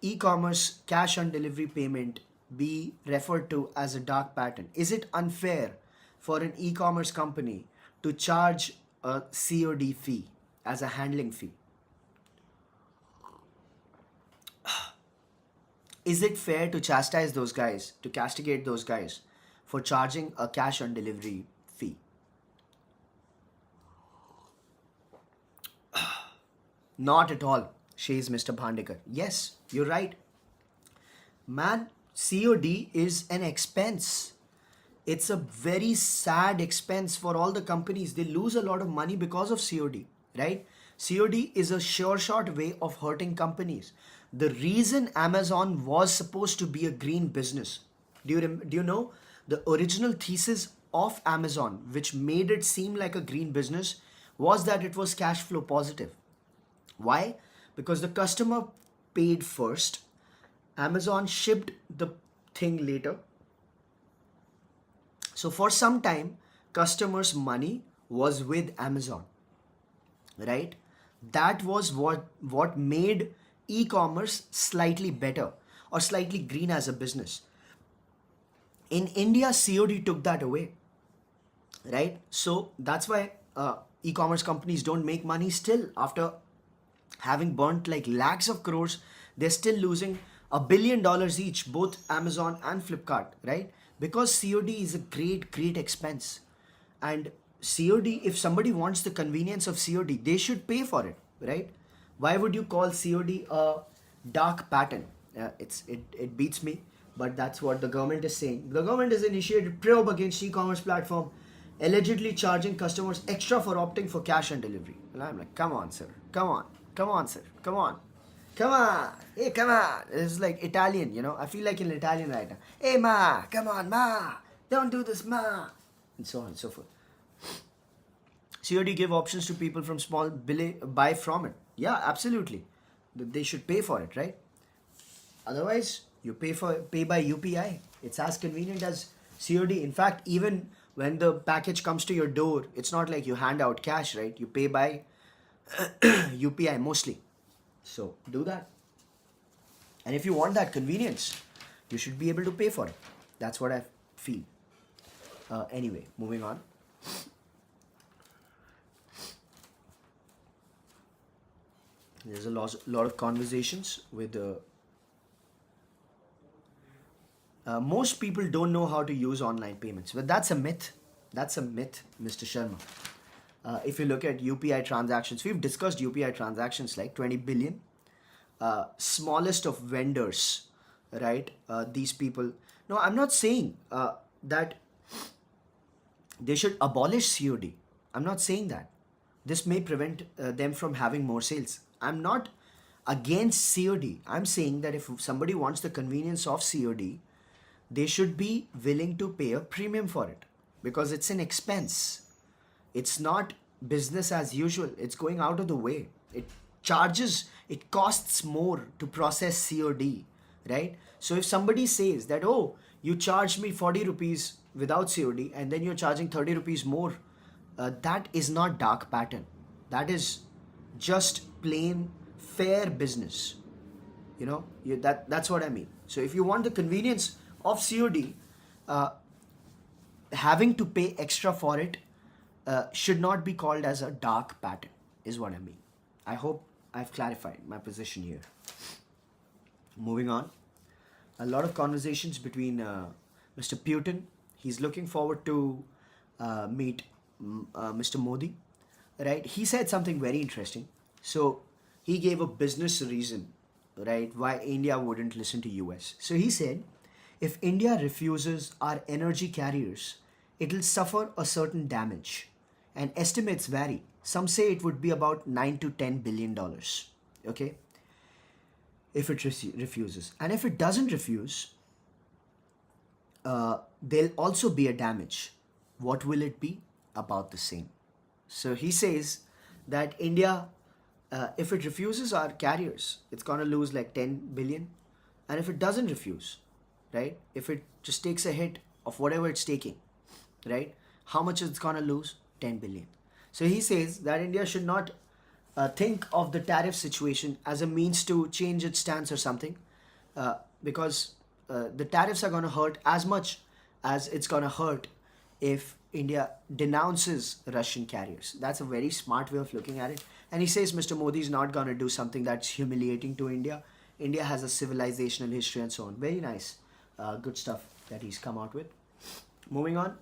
e-commerce cash on delivery payment be referred to as a dark pattern? Is it unfair for an e-commerce company to charge a COD fee as a handling fee? Is it fair to chastise those guys, to castigate those guys for charging a cash on delivery fee? Not at all, says Mr. Bhandekar. Yes, you're right. Man, COD is an expense. It's a very sad expense for all the companies. They lose a lot of money because of COD, right? COD is a sure shot way of hurting companies. The reason Amazon was supposed to be a green business, do you know the original thesis of Amazon, which made it seem like a green business, was that it was cash flow positive. Why? Because the customer paid first, Amazon shipped the thing later. So for some time, customers' money was with Amazon, right? That was what made e-commerce slightly better or slightly green as a business. In India, COD took that away, right? So that's why e-commerce companies don't make money still after having burnt like lakhs of crores. They're still losing $1 billion each, both Amazon and Flipkart, right? Because COD is a great expense. And COD, if somebody wants the convenience of COD, they should pay for it, right? Why would you call COD a dark pattern? It beats me, but that's what the government is saying. The government has initiated probe against e-commerce platform, allegedly charging customers extra for opting for cash on delivery. And I'm like, come on, sir. Come on, sir. Come on. Hey, come on. It's like Italian, you know. I feel like an Italian right now. Hey, ma. Come on, ma. Don't do this, ma. And so on and so forth. COD give options to people from small buy from it. Yeah, absolutely. They should pay for it, right? Otherwise, you pay by UPI. It's as convenient as COD. In fact, even when the package comes to your door, it's not like you hand out cash, right? You pay by UPI mostly. So do that. And if you want that convenience, you should be able to pay for it. That's what I feel. Anyway, moving on. There's a lot of conversations with most people don't know how to use online payments. But that's a myth. That's a myth, Mr. Sharma. If you look at UPI transactions, we've discussed UPI transactions like 20 billion. Smallest of vendors, right? These people. No, I'm not saying that they should abolish COD. I'm not saying that. This may prevent them from having more sales. I'm not against COD. I'm saying that if somebody wants the convenience of COD, they should be willing to pay a premium for it because it's an expense. It's not business as usual. It's going out of the way. it costs more to process COD, right? So if somebody says that, oh, you charged me 40 rupees without COD and then you're charging 30 rupees more, that is not dark pattern. That is just plain fair business. That's what I mean. So if you want the convenience of COD, uh, having to pay extra for it should not be called as a dark pattern, is what I mean. I hope I've clarified my position here. Moving on, a lot of conversations between Mr. Putin. He's looking forward to meet Mr. Modi, right? He said something very interesting. So he gave a business reason, right, why India wouldn't listen to US. So he said, if India refuses our energy carriers, it'll suffer a certain damage, and estimates vary. Some say it would be about 9 to 10 billion dollars. Okay, if it refuses, and if it doesn't refuse, there'll also be a damage. What will it be? About the same. So he says that India, if it refuses our carriers, it's gonna lose like 10 billion, and if it doesn't refuse, right? If it just takes a hit of whatever it's taking, right? How much it's gonna lose? 10 billion. So he says that India should not think of the tariff situation as a means to change its stance or something, because the tariffs are gonna hurt as much as it's gonna hurt if India denounces Russian carriers. That's a very smart way of looking at it. And he says Mr. Modi is not gonna do something that's humiliating to India. India has a civilizational history and so on. Very nice. Good stuff that he's come out with. Moving on,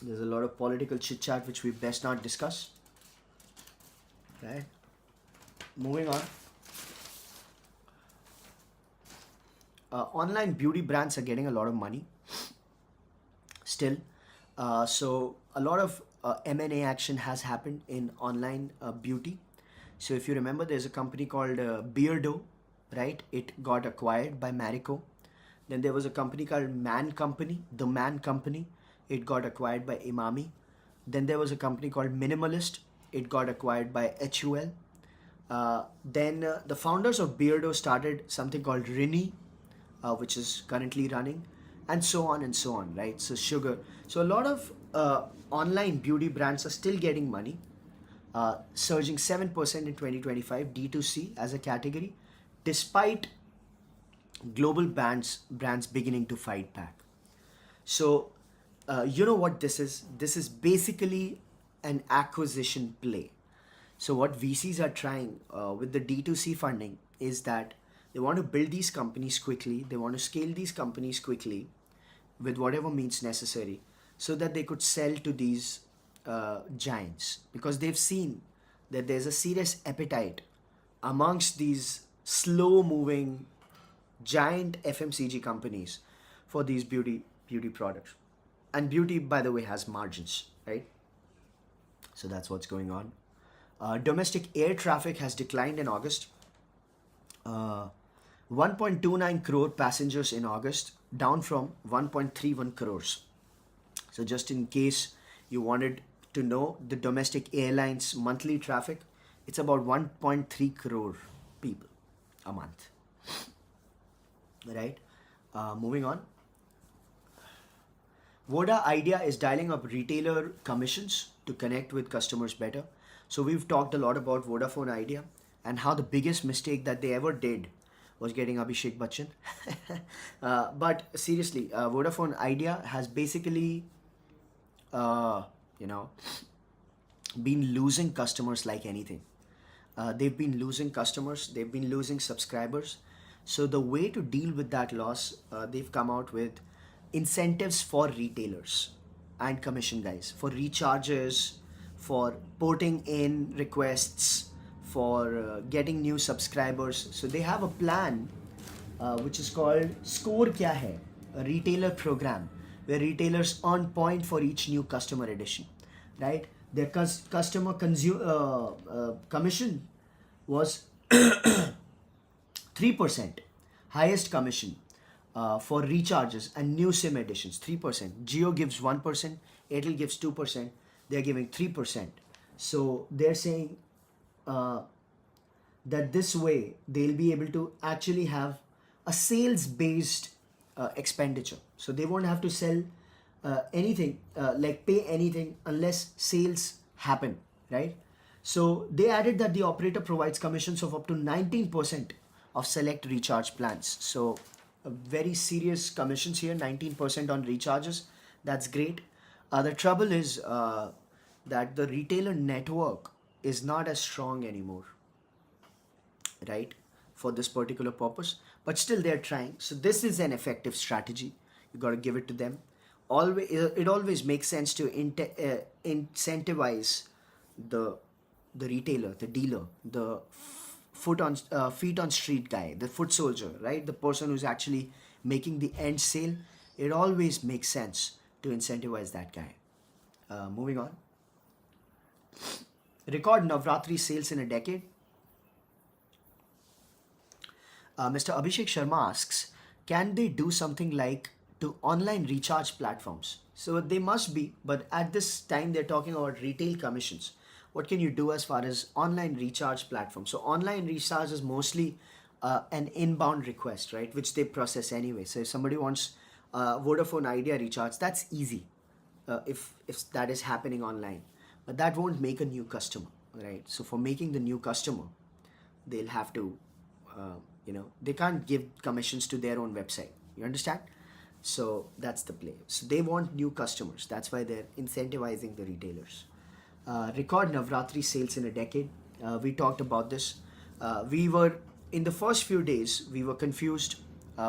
there's a lot of political chit chat which we best not discuss. Right? Moving on. Online beauty brands are getting a lot of money still. So a lot of M&A action has happened in online beauty. So if you remember, there's a company called Beardo, right? It got acquired by Marico. Then there was a company called The Man Company. It got acquired by Imami. Then there was a company called Minimalist. It got acquired by HUL. Then the founders of Beardo started something called Rini, which is currently running, and so on, right? So sugar. So a lot of online beauty brands are still getting money, surging 7% in 2025, D2C as a category, despite global brands beginning to fight back. So you know what this is? This is basically an acquisition play. So what VCs are trying with the D2C funding is that they want to build these companies quickly. They want to scale these companies quickly with whatever means necessary so that they could sell to these giants, because they've seen that there's a serious appetite amongst these slow moving giant FMCG companies for these beauty products. And beauty, by the way, has margins, right? So that's what's going on. Domestic air traffic has declined in August. 1.29 crore passengers in August, down from 1.31 crores. So just in case you wanted to know the domestic airlines monthly traffic, it's about 1.3 crore people a month. Right? Moving on. Voda Idea is dialing up retailer commissions to connect with customers better. So we've talked a lot about Vodafone Idea and how the biggest mistake that they ever did was getting Abhishek Bachchan. But seriously, Vodafone Idea has basically, been losing customers like anything. They've been losing customers, they've been losing subscribers. So the way to deal with that loss, they've come out with incentives for retailers and commission guys, for recharges, for porting in requests, for getting new subscribers. So they have a plan which is called Score Kya Hai, a retailer program where retailers earn point for each new customer addition, right? Their customer commission was 3%, highest commission for recharges and new SIM additions, 3%. Jio gives 1%, Airtel gives 2%, they're giving 3%. So they're saying uh, that this way they'll be able to actually have a sales based expenditure. So they won't have to sell anything, like pay anything unless sales happen, right? So they added that the operator provides commissions of up to 19% of select recharge plans. So very serious commissions here, 19% on recharges. That's great. The trouble is that the retailer network is not as strong anymore, right, for this particular purpose, but still they're trying. So this is an effective strategy. You got to give it to them. Always, it always makes sense to incentivize the retailer, the dealer, the feet on street guy, the foot soldier, right, the person who's actually making the end sale. It always makes sense to incentivize that guy. Moving on. Record Navratri sales in a decade. Mr. Abhishek Sharma asks, can they do something like to online recharge platforms? So they must be, but at this time they're talking about retail commissions. What can you do as far as online recharge platforms? So online recharge is mostly an inbound request, right, which they process anyway. So if somebody wants Vodafone Idea recharge, that's easy if that is happening online. But that won't make a new customer, right? So for making the new customer, they'll have to they can't give commissions to their own website, you understand? So that's the play. So they want new customers, that's why they're incentivizing the retailers. Record Navratri sales in a decade. We talked about this. We were in the first few days, we were confused,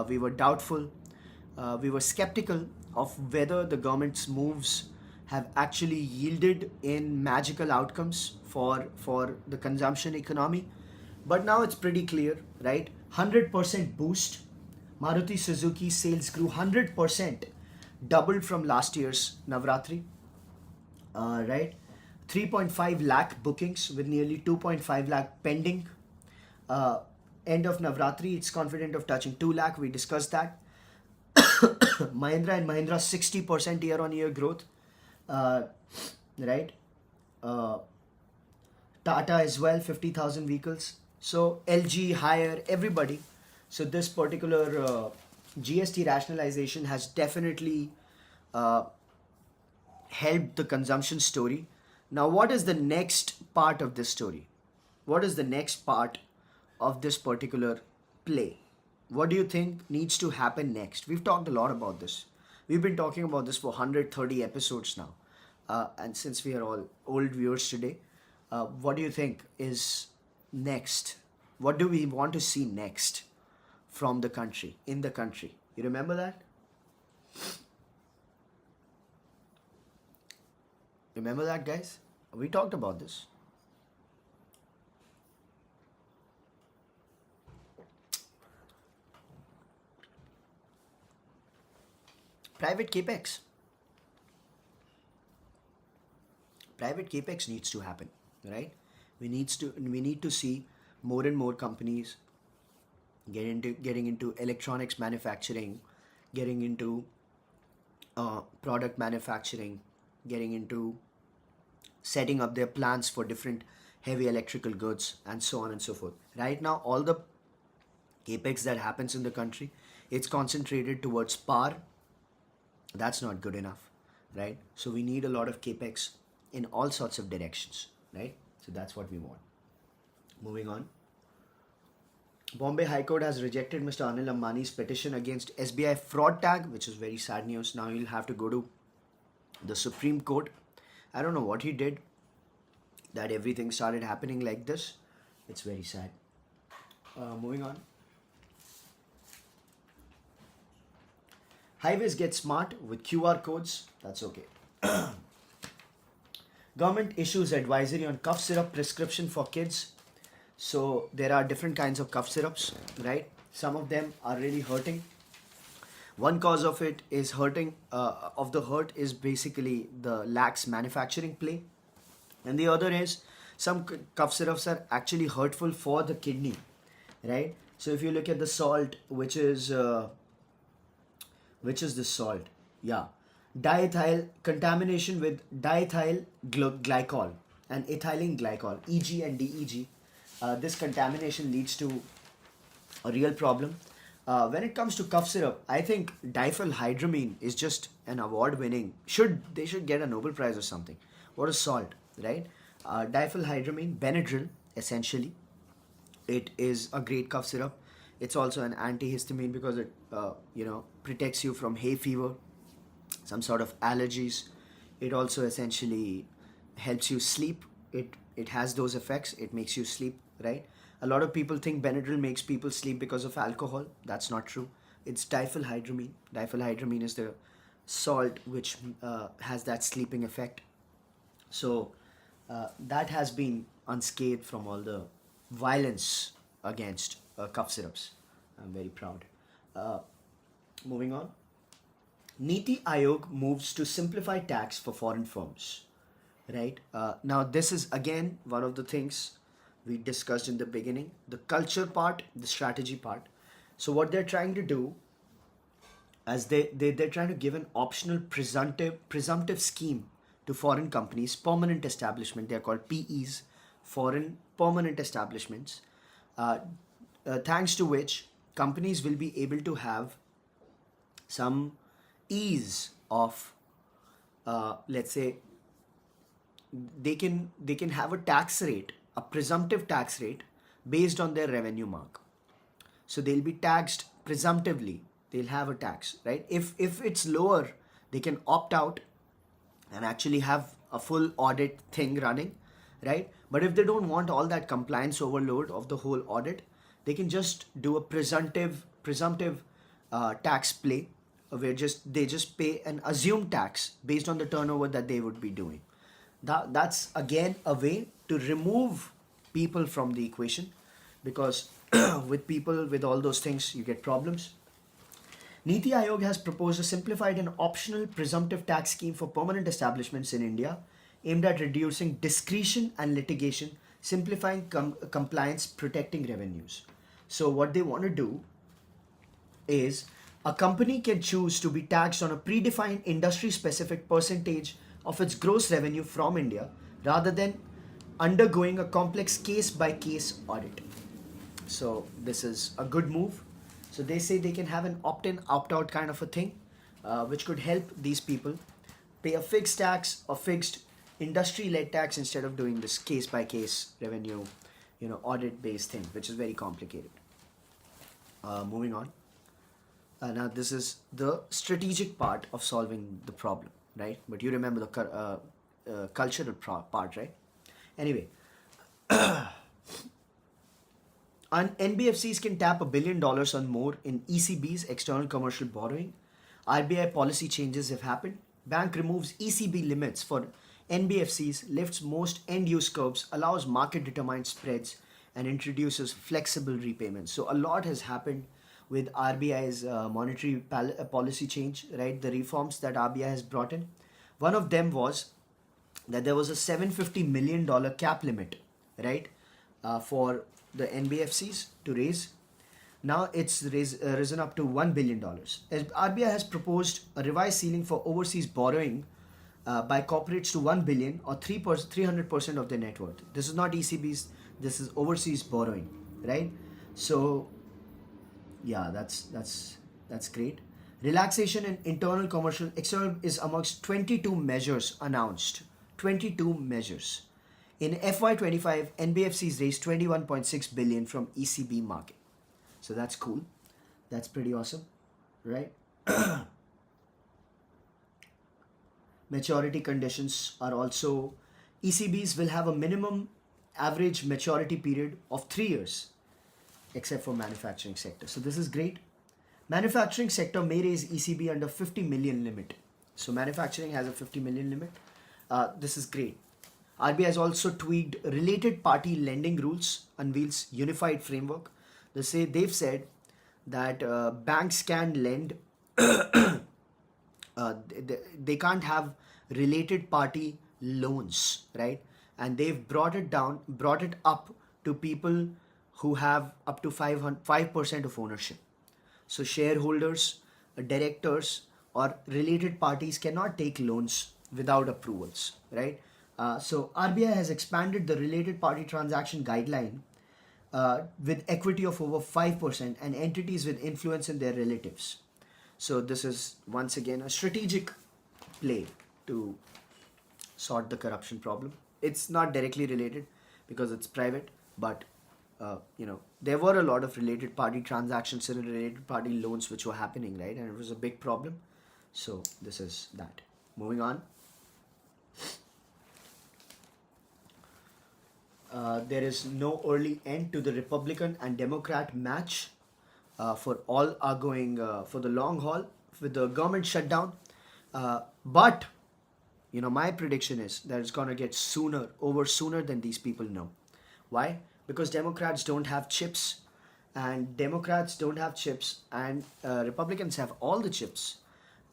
we were doubtful, we were skeptical of whether the government's moves have actually yielded in magical outcomes for the consumption economy. But now it's pretty clear, right? 100% boost. Maruti Suzuki sales grew 100%, doubled from last year's Navratri, right? 3.5 lakh bookings with nearly 2.5 lakh pending. End of Navratri, it's confident of touching 2 lakh. We discussed that. Mahindra and Mahindra 60% year on year growth, right? Tata as well, 50,000 vehicles. So LG, higher, everybody. So this particular GST rationalization has definitely helped the consumption story. Now, what is the next part of this story? What is the next part of this particular play? What do you think needs to happen next? We've talked a lot about this. We've been talking about this for 130 episodes now. And since we are all old viewers today, what do you think is next? What do we want to see next from the country, in the country? You remember that? Remember that, guys? We talked about this. Private capex. Private capex needs to happen, right? We need to see more and more companies getting into electronics manufacturing, getting into product manufacturing, getting into setting up their plants for different heavy electrical goods and so on and so forth. Right now, all the capex that happens in the country, it's concentrated towards power. That's not good enough, right? So we need a lot of capex in all sorts of directions, right? So that's what we want. Moving on. Bombay High Court has rejected Mr. Anil Ambani's petition against SBI fraud tag, which is very sad news. Now he'll have to go to the Supreme Court. I don't know what he did that everything started happening like this. It's very sad. Moving on. Highways get smart with QR codes. That's okay. Government issues advisory on cough syrup prescription for kids. So there are different kinds of cough syrups, right? Some of them are really hurting. One cause of it is of the hurt is basically the lax manufacturing play. And the other is some cough syrups are actually hurtful for the kidney, right? So if you look at the salt, which is this salt? Yeah. Contamination with diethyl glycol. and ethylene glycol, EG and DEG. This contamination leads to a real problem. When it comes to cough syrup, I think diphenhydramine is just an award-winning. They should get a Nobel Prize or something? What a salt, right? Diphenhydramine, Benadryl, essentially, it is a great cough syrup. It's also an antihistamine because it protects you from hay fever, some sort of allergies. It also essentially helps you sleep. It has those effects. It makes you sleep, right? A lot of people think Benadryl makes people sleep because of alcohol. That's not true. It's diphenhydramine. Diphenhydramine is the salt which has that sleeping effect. So that has been unscathed from all the violence against cough syrups. I'm very proud. Uh, Moving on. Niti Aayog moves to simplify tax for foreign firms. Right? Now, this is again one of the things we discussed in the beginning, the culture part, the strategy part. So, what they're trying to do, as they're trying to give an optional presumptive scheme to foreign companies, permanent establishment, they're called PEs, foreign permanent establishments, thanks to which companies will be able to have some ease of, let's say, they can have a tax rate, a presumptive tax rate based on their revenue mark. So they'll be taxed presumptively. They'll have a tax, right? If it's lower, they can opt out and actually have a full audit thing running, right? But if they don't want all that compliance overload of the whole audit, they can just do a presumptive tax play, where they just pay an assumed tax based on the turnover that they would be doing. That's again a way to remove people from the equation, because with people with all those things you get problems. Niti Aayog has proposed a simplified and optional presumptive tax scheme for permanent establishments in India aimed at reducing discretion and litigation, simplifying compliance, protecting revenues. So what they want to do is, a company can choose to be taxed on a predefined industry specific percentage of its gross revenue from India rather than undergoing a complex case by case audit. So this is a good move. So they say they can have an opt-in, opt-out kind of a thing, which could help these people pay a fixed tax, a fixed industry-led tax, instead of doing this case-by-case revenue, audit-based thing, which is very complicated. Moving on. Now this is the strategic part of solving the problem, right? But you remember the cultural part, right? Anyway, and NBFCs can tap $1 billion on more in ECB's external commercial borrowing. RBI policy changes have happened. Bank removes ECB limits for NBFCs, lifts most end-use curves, allows market-determined spreads, and introduces flexible repayments. So a lot has happened with RBI's monetary policy change, right? The reforms that RBI has brought in. One of them was that there was a $750 million cap limit, right, for the NBFCs to raise. Now it's risen up to $1 billion. As RBI has proposed a revised ceiling for overseas borrowing by corporates to 1 billion or 300% of their net worth. This is not ECB's, this is overseas borrowing, right? So yeah, that's great. Relaxation in internal commercial external is amongst 22 measures announced. 22 measures. In FY25, NBFCs raised 21.6 billion from ECB market. So that's cool. That's pretty awesome, right? Maturity conditions are also, ECBs will have a minimum average maturity period of 3 years, except for manufacturing sector. So this is great. Manufacturing sector may raise ECB under 50 million limit. So manufacturing has a 50 million limit. This is great. RBI has also tweaked related party lending rules, unveils unified framework. They've said that banks can lend, they can't have related party loans, right? And they've brought it up to people who have up to 5% of ownership. So shareholders, directors, or related parties cannot take loans without approvals, right? So RBI has expanded the related party transaction guideline with equity of over 5% and entities with influence in their relatives. So this is once again a strategic play to sort the corruption problem. It's not directly related because it's private, but there were a lot of related party transactions and related party loans which were happening, right? And it was a big problem. So this is that. Moving on. There is no early end to the Republican and Democrat match. For all are going for the long haul with the government shutdown. But my prediction is that it's going to get over sooner than these people know. Why? Because Democrats don't have chips, and Republicans have all the chips,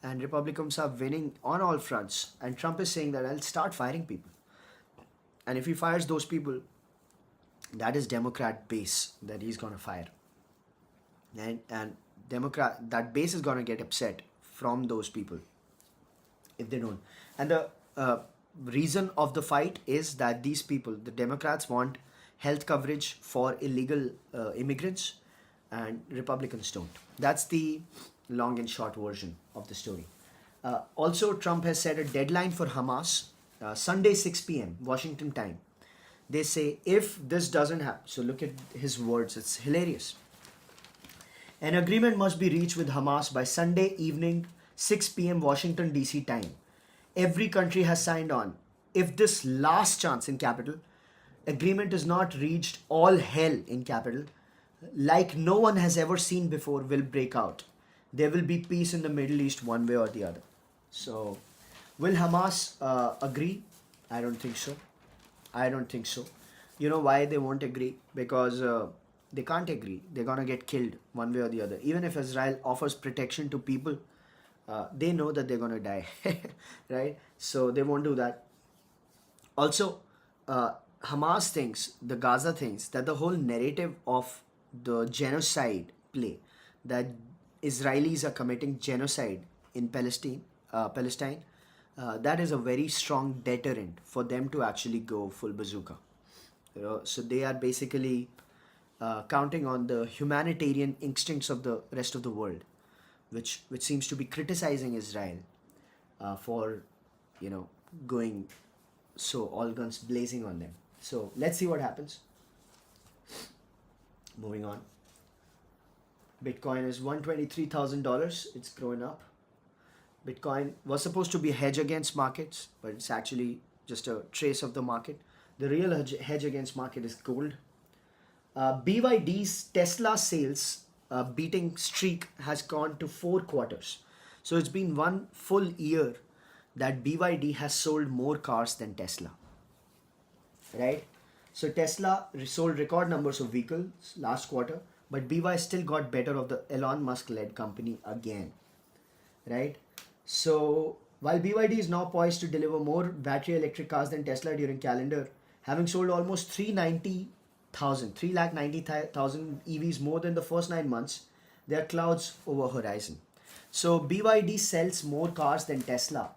and Republicans are winning on all fronts. And Trump is saying that I'll start firing people. And if he fires those people, that is Democrat base that he's going to fire. And Democrat, that base is going to get upset from those people if they don't. And the reason of the fight is that these people, the Democrats, want health coverage for illegal immigrants, and Republicans don't. That's the long and short version of the story. Also, Trump has set a deadline for Hamas, Sunday 6 p.m. Washington time. They say if this doesn't happen, so look at his words, it's hilarious. An agreement must be reached with Hamas by Sunday evening 6 p.m. Washington DC time. Every country has signed on. If this last chance in capital agreement is not reached, all hell in capital, like no one has ever seen before, will break out. There will be peace in the Middle East one way or the other. So, will Hamas agree? I don't think so. You know why they won't agree? Because they can't agree. They're gonna get killed one way or the other. Even if Israel offers protection to people, they know that they're gonna die, right? So they won't do that. Also, Hamas thinks, the Gaza thinks that the whole narrative of the genocide play, that Israelis are committing genocide in Palestine, that is a very strong deterrent for them to actually go full bazooka. So they are basically counting on the humanitarian instincts of the rest of the world, which seems to be criticizing Israel for going so all guns blazing on them. So let's see what happens. Moving on. Bitcoin is $123,000. It's growing up. Bitcoin was supposed to be a hedge against markets, but it's actually just a trace of the market. The real hedge against market is gold. BYD's Tesla sales beating streak has gone to 4 quarters. So it's been 1 full year that BYD has sold more cars than Tesla. Right? So Tesla sold record numbers of vehicles last quarter, but BYD still got better of the Elon Musk led company again. Right? So while BYD is now poised to deliver more battery electric cars than Tesla during calendar, having sold almost 390,000 EVs more than the first 9 months, there are clouds over horizon. So BYD sells more cars than Tesla,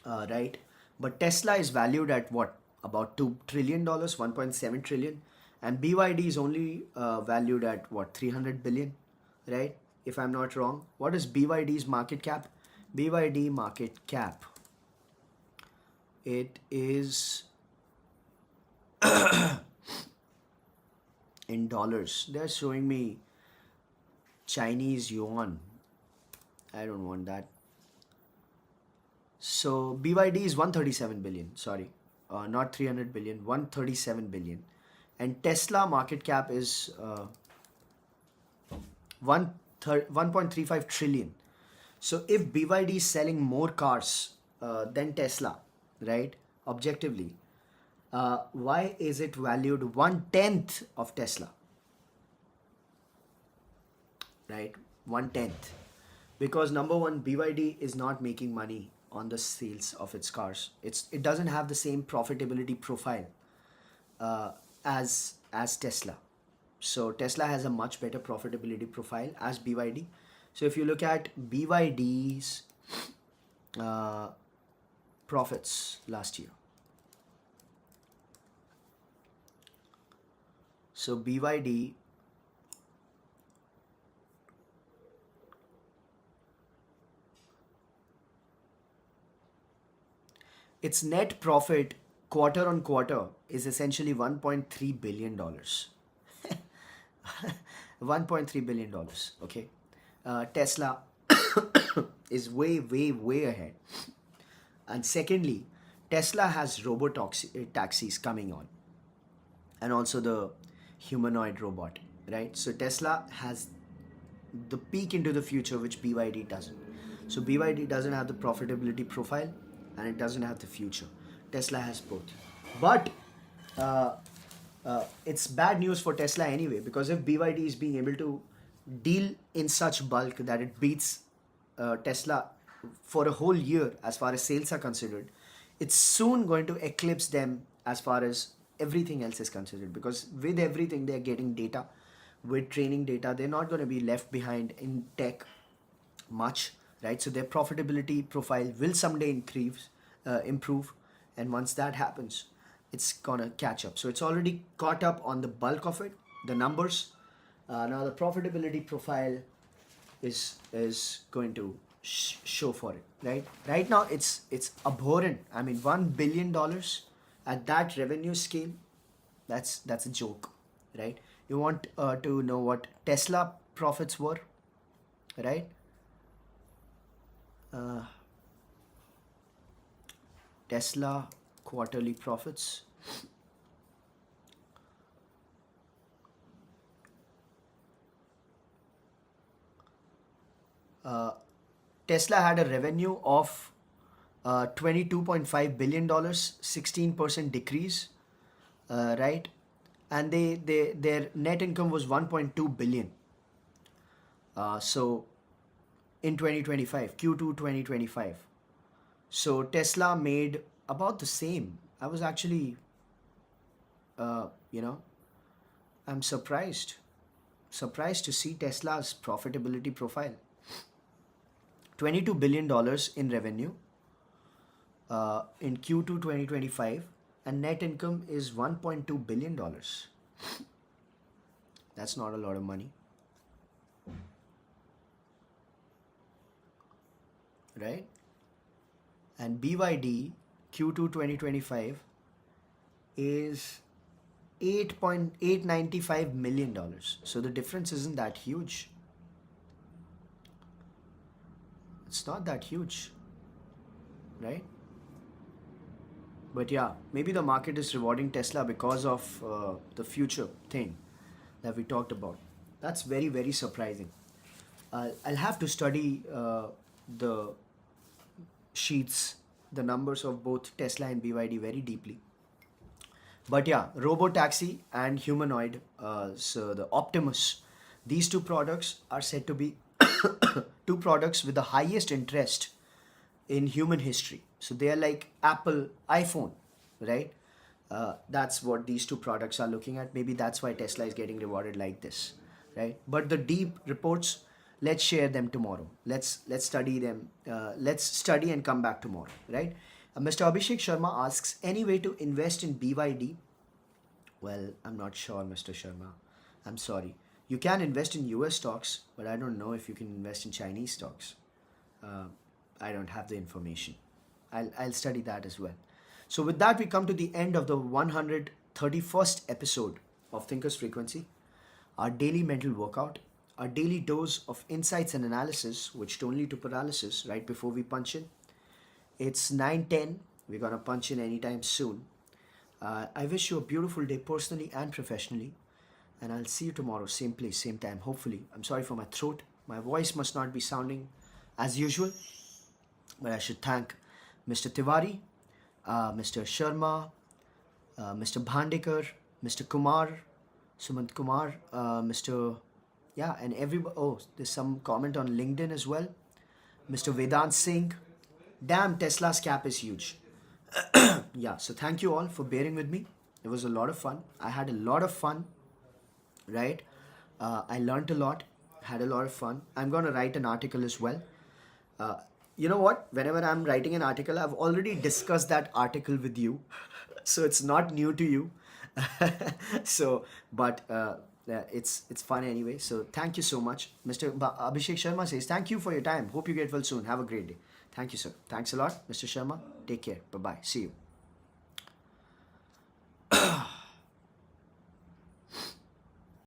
right? But Tesla is valued at what? About $2 trillion, $1.7 trillion. And BYD is only valued at what? 300 billion, right? If I'm not wrong. What is BYD's market cap? BYD market cap. It is in dollars. They're showing me Chinese yuan. I don't want that. So BYD is 137 billion. Sorry, not 300 billion. 137 billion. And Tesla market cap is 1.35 trillion. So if BYD is selling more cars than Tesla, right? Objectively, why is it valued 1/10 of Tesla? Right? 1/10. Because number one, BYD is not making money on the sales of its cars. It doesn't have the same profitability profile as Tesla. So Tesla has a much better profitability profile as BYD. So if you look at BYD's profits last year? So BYD, its net profit quarter on quarter is essentially $1.3 billion. $1.3 billion. Okay. Tesla is way, way, way ahead. And secondly, Tesla has taxis coming on, and also the humanoid robot, right? So Tesla has the peek into the future, which BYD doesn't. So BYD doesn't have the profitability profile, and it doesn't have the future. Tesla has both. But uh, it's bad news for Tesla anyway, because if BYD is being able to deal in such bulk that it beats Tesla for a whole year as far as sales are considered, it's soon going to eclipse them as far as everything else is considered, because with everything they're getting data, with training data, they're not going to be left behind in tech much, right? So their profitability profile will someday improve, and once that happens, it's gonna catch up. So it's already caught up on the bulk of it, the numbers. Now the profitability profile is going to show for it, right? Right now it's abhorrent. I mean, $1 billion at that revenue scale, that's a joke, right? You want to know what Tesla profits were, right? Tesla quarterly profits. Tesla had a revenue of $22.5 billion, 16% decrease, right? And their net income was 1.2 billion. So in 2025, Q2 2025. So Tesla made about the same. I was actually, uh, you know, I'm surprised to see Tesla's profitability profile. $22 billion in revenue in Q2 2025, and net income is $1.2 billion. That's not a lot of money, right? And BYD Q2 2025 is $8.895 million. So the difference isn't that huge. It's not that huge, right? But yeah, maybe the market is rewarding Tesla because of the future thing that we talked about. That's very, very surprising. I'll have to study the sheets, the numbers of both Tesla and BYD very deeply. But yeah, robo-taxi and humanoid, so the Optimus, these two products are said to be two products with the highest interest in human history. So they are like Apple iPhone, right? That's what these two products are looking at. Maybe that's why Tesla is getting rewarded like this, right? But the deep reports, let's share them tomorrow. Let's study them. Let's study and come back tomorrow, right? Mr. Abhishek Sharma asks, any way to invest in BYD? Well, I'm not sure, Mr. Sharma. I'm sorry. You can invest in US stocks, but I don't know if you can invest in Chinese stocks. I don't have the information. I'll study that as well. So with that, we come to the end of the 131st episode of Thinker's Frequency, our daily mental workout, our daily dose of insights and analysis, which don't lead to paralysis, right before we punch in. It's 9:10. We're going to punch in anytime soon. I wish you a beautiful day personally and professionally. And I'll see you tomorrow, same place, same time, hopefully. I'm sorry for my throat. My voice must not be sounding as usual. But I should thank Mr. Tiwari, Mr. Sharma, Mr. Bhandekar, Mr. Kumar, Sumant Kumar, Mr. Yeah, and everybody. Oh, there's some comment on LinkedIn as well. Mr. Vedant Singh. Damn, Tesla's cap is huge. Yeah, so thank you all for bearing with me. It was a lot of fun. I had a lot of fun, right? I learned a lot, had a lot of fun. I'm going to write an article as well. you know what? Whenever I'm writing an article, I've already discussed that article with you, so it's not new to you. So, but it's fun anyway. So thank you so much, Mr. Abhishek Sharma says thank you for your time. Hope you get well soon. Have a great day. Thank you, sir. Thanks a lot, Mr. Sharma. Take care. Bye bye. See you.